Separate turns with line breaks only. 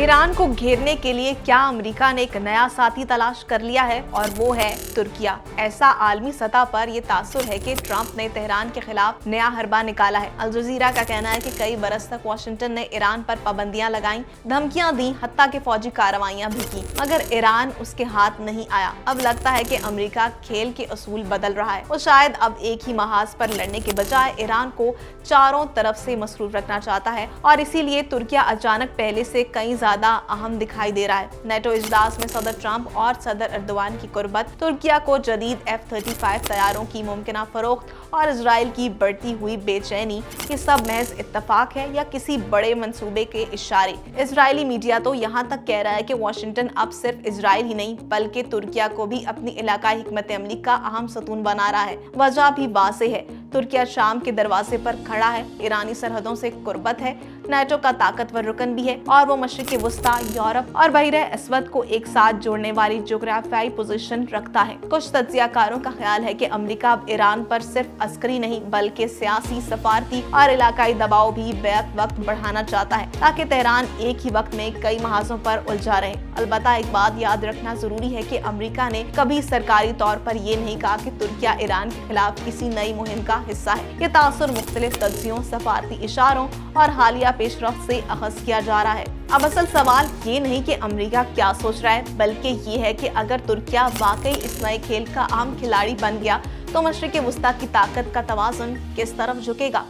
Iran को घेरने के लिए क्या अमेरिका ने एक नया साथी तलाश कर लिया है, और वो है तुर्किया। ऐसा आलमी सतह पर ये तासुर है कि ट्रंप ने तेहरान के खिलाफ नया हरबा निकाला है। अल जजीरा का कहना है कि कई बरस तक वाशिंगटन ने ईरान पर पाबंदियां लगाई, धमकियां दी, हत्ता के फौजी कार्रवाइयां भी की, मगर ईरान उसके हाथ नहीं आया। अब लगता है कि अमेरिका खेल के असूल बदल रहा है। वो शायद अब एक ही महाज पर लड़ने के बजाय ईरान को चारों तरफ से मसरूफ रखना चाहता है, और इसीलिए तुर्किया अचानक पहले से कई ज्यादा अहम दिखाई दे रहा है। नेटो इजलास में सदर ट्रंप और सदर एर्दोगान की कुर्बत, तुर्किया को जदीद F-35 तैयारों की मुमकिना फरोख्त और इजराइल की बढ़ती हुई बेचैनी, ये सब महज इत्तफाक है या किसी बड़े मंसूबे के इशारे। इजरायली मीडिया तो यहाँ तक कह रहा है कि वाशिंगटन अब सिर्फ इजराइल ही नहीं बल्कि तुर्किया को भी अपनी इलाकाई हिकमत अमली का अहम सतून बना रहा है। वजह भी वाज़ेह है, तुर्किया शाम के दरवाजे पर खड़ा है, ईरानी सरहदों से कुर्बत है, नेटो का ताकतवर रुकन भी है, और वो मशरिक़ वस्ता, यूरोप और बहरे अस्वद को एक साथ जोड़ने वाली जोग्राफियाई पोजीशन रखता है। कुछ तज्ज़ियाकारों का ख्याल है कि अमेरिका अब ईरान पर सिर्फ अस्करी नहीं बल्कि सियासी, सफारती और इलाकाई दबाव भी बैक वक्त बढ़ाना चाहता है, ताकि तेहरान एक ही वक्त में कई महाजों पर उलझा रहे। अलबत्ता एक बात याद रखना जरूरी है कि अमेरिका ने कभी सरकारी तौर पर ये नहीं कहा कि तुर्किया ईरान के खिलाफ किसी नई मुहिम का हिस्सा है। ये तासुर मुख्तलिफ तज्जियों, सफारती इशारों और हालिया पेशरफ्त से अखज़ किया जा रहा है। अब असल सवाल ये नहीं कि अमेरिका क्या सोच रहा है, बल्कि ये है कि अगर तुर्किया वाकई इस नए खेल का अहम खिलाड़ी बन गया तो मशरिक़ वस्ता की ताकत का तवाज़ुन किस तरफ झुकेगा।